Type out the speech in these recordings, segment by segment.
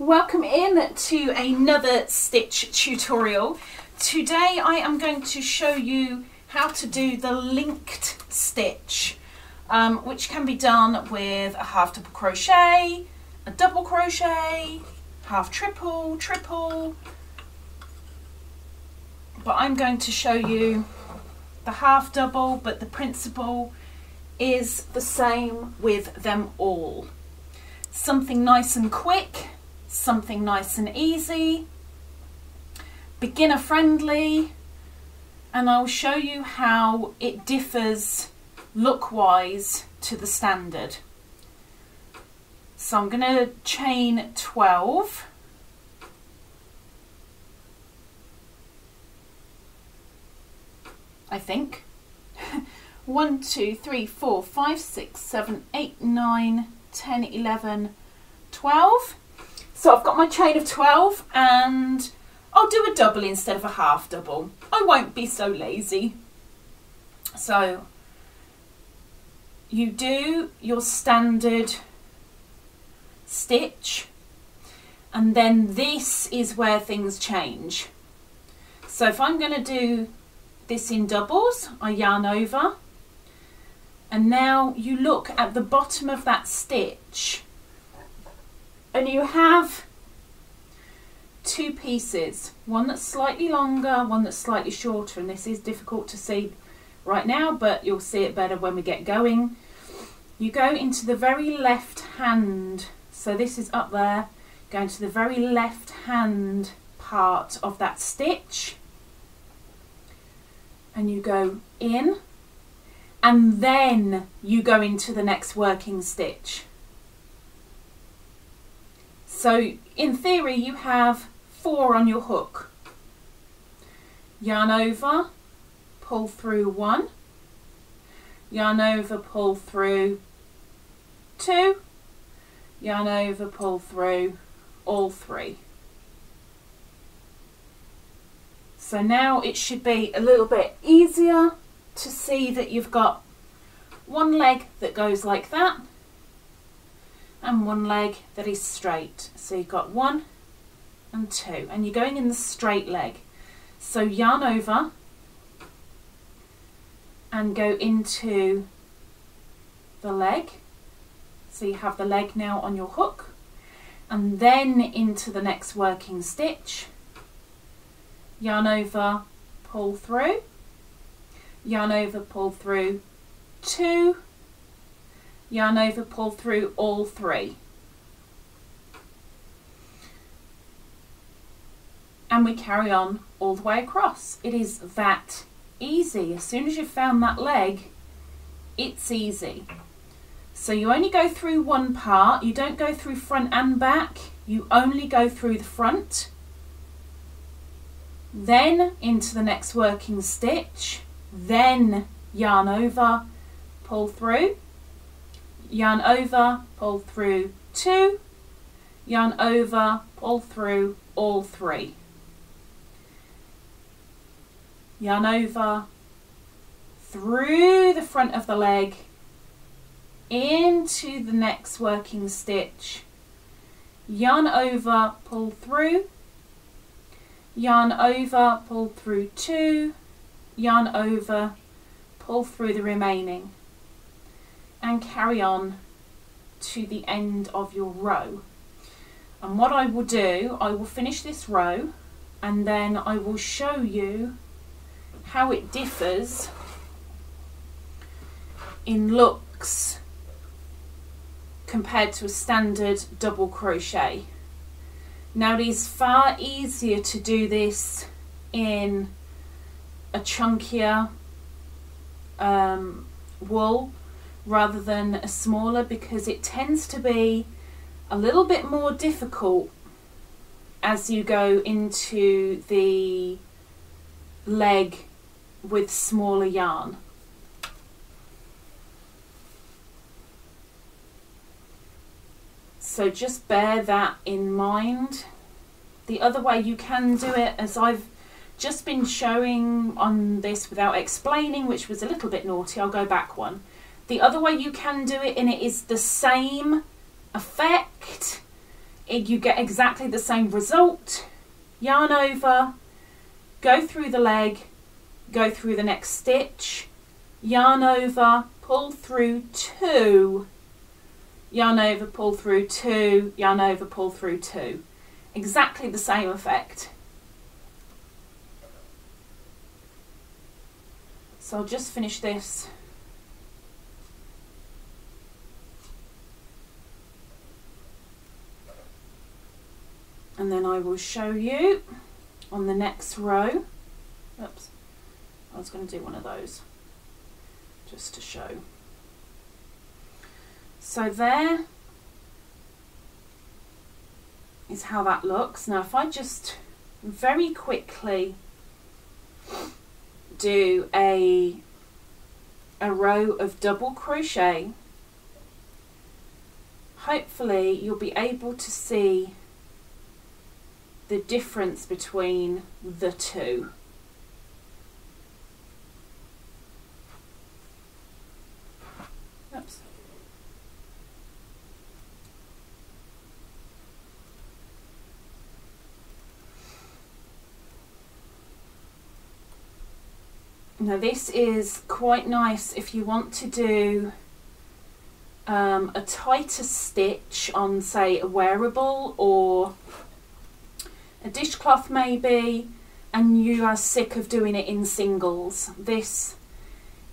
Welcome in to another stitch tutorial. Today I am going to show you how to do the linked stitch, which can be done with a half double crochet, a double crochet, half triple, triple, but I'm going to show you the half double, but the principle is the same with them all. Something nice and quick, something nice and easy, beginner friendly, and I'll show you how it differs look wise to the standard. So I'm going to chain 12, I think. 1, 2, 3, 4, 5, 6, 7, 8, 9, 10, 11, 12. So I've got my chain of 12 and I'll do a double instead of a half double. I won't be so lazy. So you do your standard stitch and then this is where things change. So if I'm going to do this in doubles, I yarn over, and now you look at the bottom of that stitch and you have two pieces, one that's slightly longer, one that's slightly shorter, and this is difficult to see right now, but you'll see it better when we get going. You go into the very left hand, so this is up there, go into the very left hand part of that stitch, and you go in, and then you go into the next working stitch. So in theory you have 4 on your hook. Yarn over, pull through 1, yarn over, pull through 2, yarn over, pull through all 3. So now it should be a little bit easier to see that you've got one leg that goes like that and one leg that is straight. So you've got 1 and 2 and you're going in the straight leg. So yarn over and go into the leg. So you have the leg now on your hook, and then into the next working stitch. Yarn over, pull through, yarn over, pull through 2, yarn over, pull through all 3. And we carry on all the way across. It is that easy. As soon as you've found that leg, it's easy. So you only go through one part, you don't go through front and back, you only go through the front. Then into the next working stitch, then yarn over, pull through, yarn over, pull through 2, yarn over, pull through all 3. Yarn over, through the front of the leg, into the next working stitch, yarn over, pull through, yarn over, pull through 2, yarn over, pull through the remaining, and carry on to the end of your row. And what I will do, I will finish this row and then I will show you how it differs in looks compared to a standard double crochet. Now it is far easier to do this in a chunkier wool rather than a smaller, because it tends to be a little bit more difficult as you go into the leg with smaller yarn. So just bear that in mind. The other way you can do it, as I've just been showing on this without explaining, which was a little bit naughty, I'll go back one. The other way you can do it, and it is the same effect, you get exactly the same result. Yarn over, go through the leg, go through the next stitch, yarn over, pull through 2, yarn over, pull through 2, yarn over, pull through 2. Exactly the same effect. So I'll just finish this. And then I will show you on the next row. Oops, I was going to do one of those just to show. So there is how that looks. Now if I just very quickly do a row of double crochet, hopefully you'll be able to see the difference between the two. Oops. Now this is quite nice if you want to do a tighter stitch on, say, a wearable or a dishcloth maybe, and you are sick of doing it in singles. This,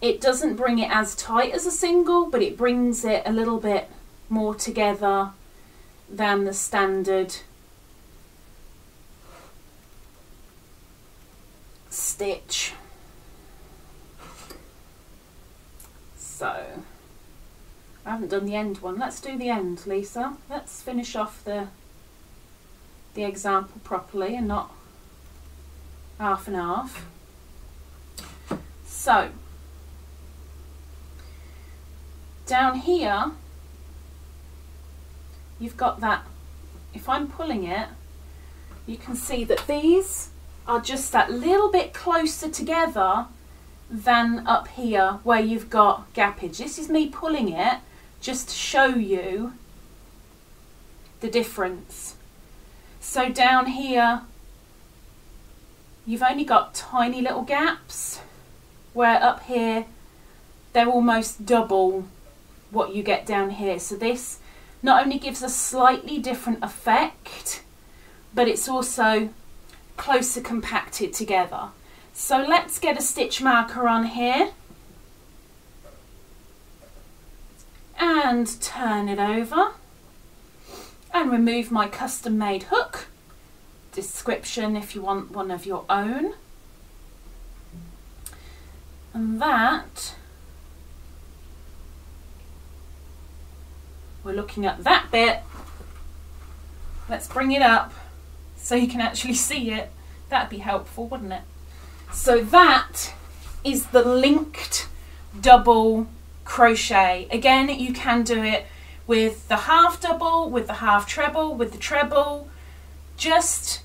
it doesn't bring it as tight as a single, but it brings it a little bit more together than the standard stitch. So I haven't done the end one. Let's do the end, Lisa. Let's finish off the example properly and not half and half. So down here you've got that, if I'm pulling it, you can see that these are just that little bit closer together than up here where you've got gappage. This is me pulling it just to show you the difference. So down here you've only got tiny little gaps, where up here they're almost double what you get down here. So this not only gives a slightly different effect, but it's also closer compacted together. So let's get a stitch marker on here and turn it over and remove my custom made hook. Description if you want one of your own. And that, we're looking at that bit. Let's bring it up so you can actually see it. That'd be helpful, wouldn't it? So that is the linked double crochet. Again, you can do it with the half double, with the half treble, with the treble. Just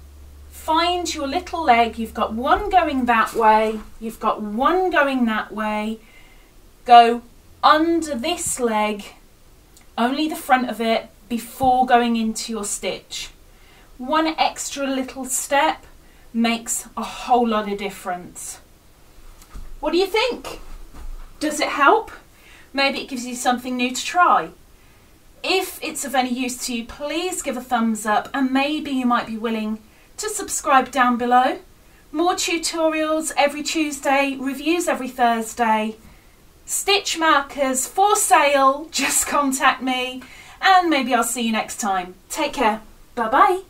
find your little leg. You've got one going that way, you've got one going that way. Go under this leg, only the front of it, before going into your stitch. One extra little step makes a whole lot of difference. What do you think? Does it help? Maybe it gives you something new to try. If it's of any use to you, please give a thumbs up, and maybe you might be willing to subscribe down below. More tutorials every Tuesday, reviews every Thursday, stitch markers for sale, just contact me, and maybe I'll see you next time. Take care. Bye bye.